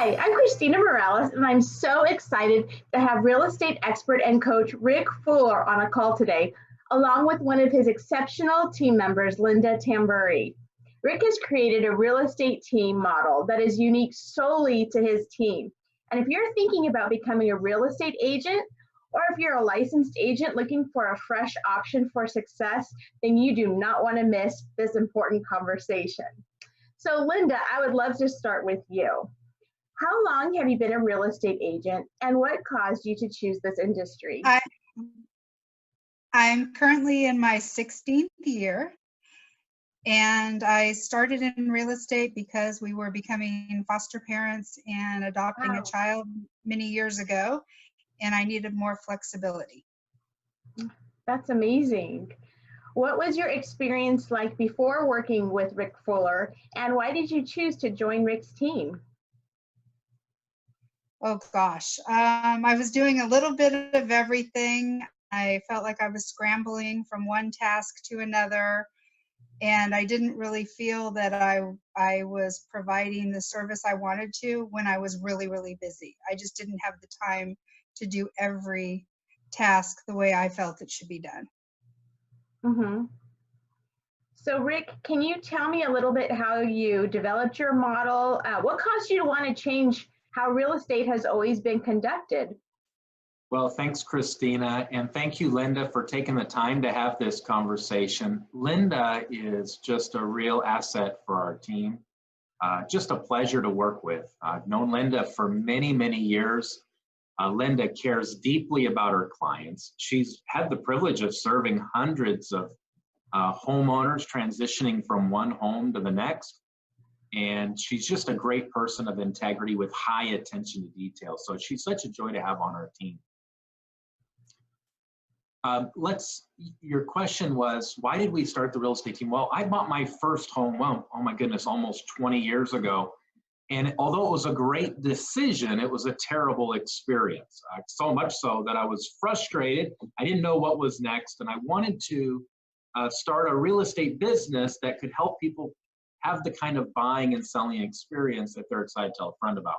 Hi, I'm Christina Morales, and I'm so excited to have real estate expert and coach Rick Fuller on a call today, along with one of his exceptional team members, Linda Tamburri. Rick has created a real estate team model that is unique solely to his team. And if you're thinking about becoming a real estate agent, or if you're a licensed agent looking for a fresh option for success, then you do not want to miss this important conversation. So Linda, I would love to start with you. How long have you been a real estate agent, and what caused you to choose this industry? I'm currently in my 16th year, and I started in real estate because we were becoming foster parents and adopting a child many years ago, and I needed more flexibility. That's amazing. What was your experience like before working with Rick Fuller, and why did you choose to join Rick's team? Oh gosh, I was doing a little bit of everything. I felt like I was scrambling from one task to another, and I didn't really feel that I was providing the service I wanted to when I was really, really busy. I just didn't have the time to do every task the way I felt it should be done. Mm-hmm. So Rick, can you tell me a little bit how you developed your model? What caused you to want to change how real estate has always been conducted? Well, thanks, Christina, and thank you, Linda, for taking the time to have this conversation. Linda is just a real asset for our team. Just a pleasure to work with. I've known Linda for many, many years. Linda cares deeply about her clients. She's had the privilege of serving hundreds of homeowners transitioning from one home to the next. And she's just a great person of integrity with high attention to detail. So she's such a joy to have on our team. Your question was, why did we start the real estate team? Well, I bought my first home, well, oh my goodness, almost 20 years ago. And although it was a great decision, it was a terrible experience. So much so that I was frustrated. I didn't know what was next. And I wanted to start a real estate business that could help people have the kind of buying and selling experience that they're excited to tell a friend about.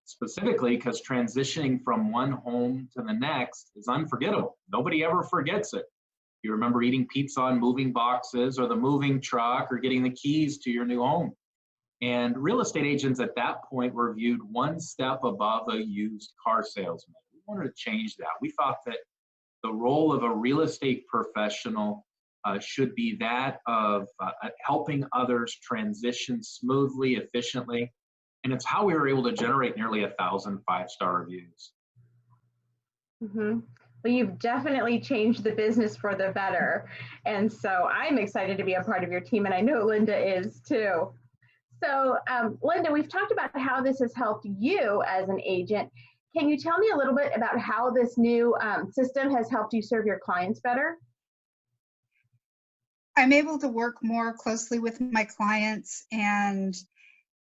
Specifically because transitioning from one home to the next is unforgettable. Nobody ever forgets it. You remember eating pizza on moving boxes or the moving truck or getting the keys to your new home. And real estate agents at that point were viewed one step above a used car salesman. We wanted to change that. We thought that the role of a real estate professional should be that of helping others transition smoothly, efficiently. And it's how we were able to generate nearly 1,000 five-star reviews. Mm-hmm. Well, you've definitely changed the business for the better. And so I'm excited to be a part of your team, and I know Linda is too. So Linda, we've talked about how this has helped you as an agent. Can you tell me a little bit about how this new system has helped you serve your clients better? I'm able to work more closely with my clients and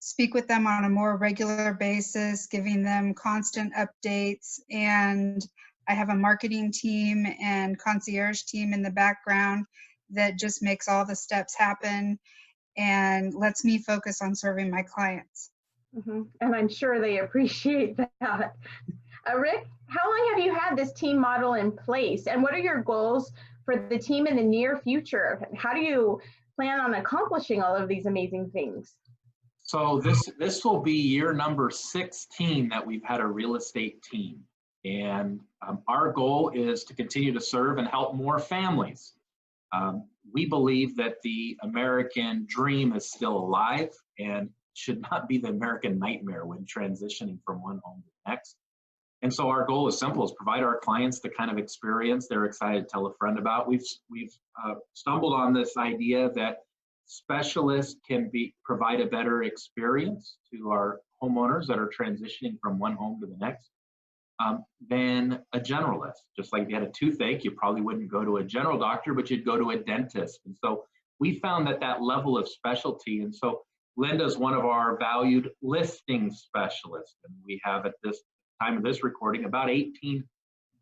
speak with them on a more regular basis, giving them constant updates. And I have a marketing team and concierge team in the background that just makes all the steps happen and lets me focus on serving my clients. Mm-hmm. And I'm sure they appreciate that. Rick, how long have you had this team model in place, and what are your goals for the team in the near future? How do you plan on accomplishing all of these amazing things? So this will be year number 16 that we've had a real estate team. And our goal is to continue to serve and help more families. We believe that the American dream is still alive and should not be the American nightmare when transitioning from one home to the next. And so our goal is simple, is provide our clients the kind of experience they're excited to tell a friend about. We've stumbled on this idea that specialists can provide a better experience to our homeowners that are transitioning from one home to the next than a generalist. Just like if you had a toothache, you probably wouldn't go to a general doctor, but you'd go to a dentist. And so we found that level of specialty. And so Linda's one of our valued listing specialists. And we have at this time of this recording about 18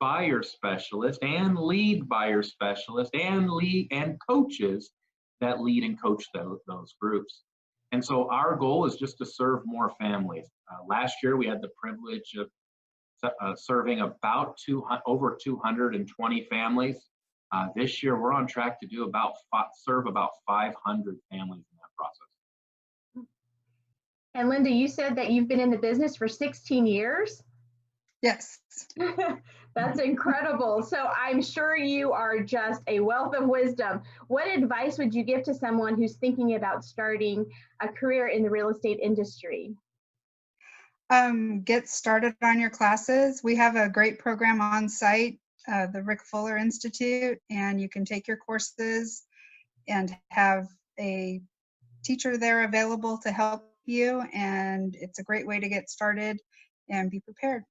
buyer specialists and lead buyer specialists and coaches that lead and coach those groups. And so our goal is just to serve more families. Last year, we had the privilege of serving about over 220 families. This year, we're on track to do serve about 500 families in that process. And Linda, you said that you've been in the business for 16 years? Yes. That's incredible. So I'm sure you are just a wealth of wisdom. What advice would you give to someone who's thinking about starting a career in the real estate industry? Get started on your classes. We have a great program on site, the Rick Fuller Institute, and you can take your courses and have a teacher there available to help you. And it's a great way to get started and be prepared.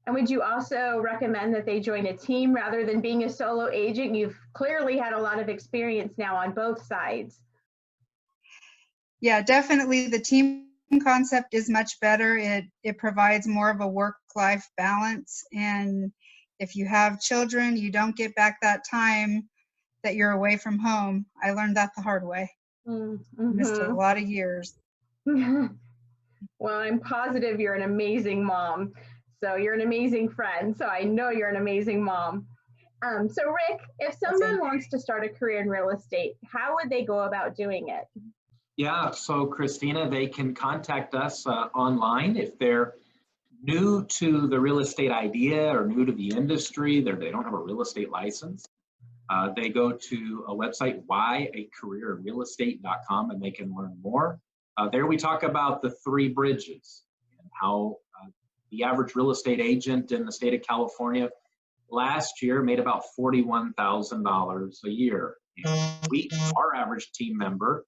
And would you also recommend that they join a team rather than being a solo agent? You've clearly had a lot of experience now on both sides. Yeah, definitely the team concept is much better. It provides more of a work-life balance. And if you have children, you don't get back that time that you're away from home. I learned that the hard way. Mm-hmm. Missed a lot of years. Well, I'm positive you're an amazing mom. So you're an amazing friend. So I know you're an amazing mom. So Rick, if someone wants to start a career in real estate, how would they go about doing it? Yeah, so Christina, they can contact us online if they're new to the real estate idea or new to the industry. They don't have a real estate license. They go to a website, whyacareerinrealestate.com, and they can learn more. There we talk about the 3 bridges and how the average real estate agent in the state of California last year made about $41,000 a year. And our average team member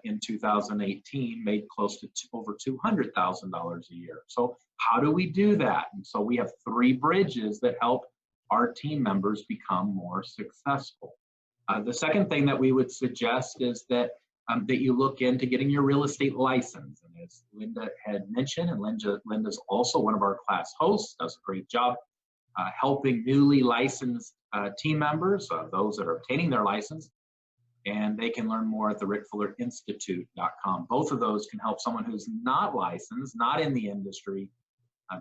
in 2018 made close to over $200,000 a year. So how do we do that? And so we have 3 bridges that help our team members become more successful. The second thing that we would suggest is that you look into getting your real estate license. And as Linda had mentioned, and Linda's also one of our class hosts, does a great job helping newly licensed team members, those that are obtaining their license, and they can learn more at the rickfullerinstitute.com. Both of those can help someone who's not licensed, not in the industry,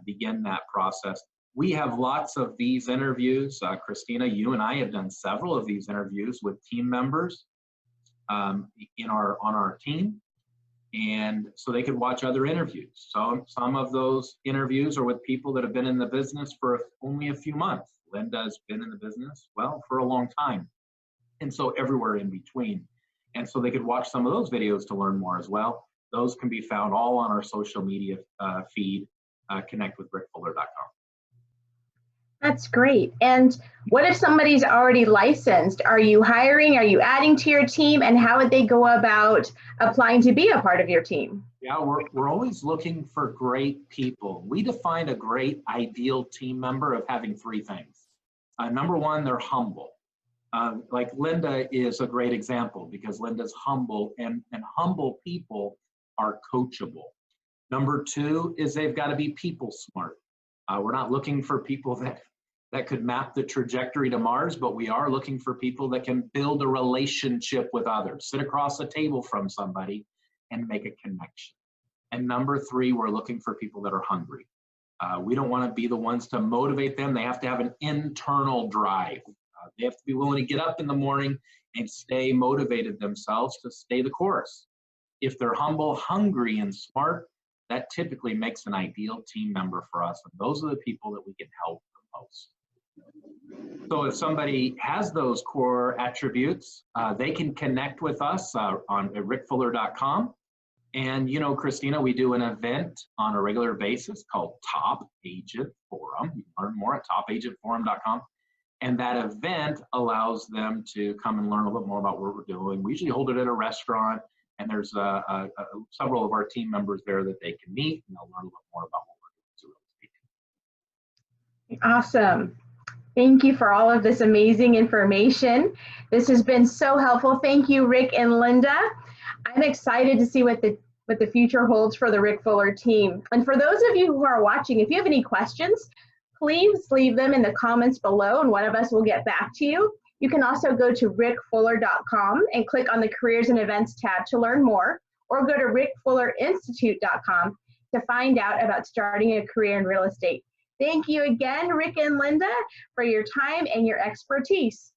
begin that process. We have lots of these interviews. Christina, you and I have done several of these interviews with team members on our team, and so they could watch other interviews. So some of those interviews are with people that have been in the business for only a few months. Linda's been in the business, well, for a long time, and so everywhere in between. And so they could watch some of those videos to learn more as well. Those can be found all on our social media feed, connect with rickfuller.com. That's great. And what if somebody's already licensed? Are you hiring? Are you adding to your team? And how would they go about applying to be a part of your team? Yeah, we're always looking for great people. We defined a great ideal team member of having 3 things. Number 1, they're humble. Like Linda is a great example because Linda's humble, and humble people are coachable. Number 2 is they've got to be people smart. We're not looking for people that could map the trajectory to Mars, but we are looking for people that can build a relationship with others, sit across a table from somebody and make a connection. And number 3, we're looking for people that are hungry. We don't want to be the ones to motivate them. They have to have an internal drive. They have to be willing to get up in the morning and stay motivated themselves to stay the course. If they're humble, hungry, and smart, that typically makes an ideal team member for us. And those are the people that we can help the most. So if somebody has those core attributes, they can connect with us at rickfuller.com. And, you know, Christina, we do an event on a regular basis called Top Agent Forum. You can learn more at topagentforum.com. And that event allows them to come and learn a little bit more about what we're doing. We usually hold it at a restaurant, and there's several of our team members there that they can meet, and they'll learn a little more about what we're doing. Awesome. Thank you for all of this amazing information. This has been so helpful. Thank you, Rick and Linda. I'm excited to see what the future holds for the Rick Fuller team. And for those of you who are watching, if you have any questions, please leave them in the comments below and one of us will get back to you. You can also go to rickfuller.com and click on the Careers and Events tab to learn more, or go to rickfullerinstitute.com to find out about starting a career in real estate. Thank you again, Rick and Linda, for your time and your expertise.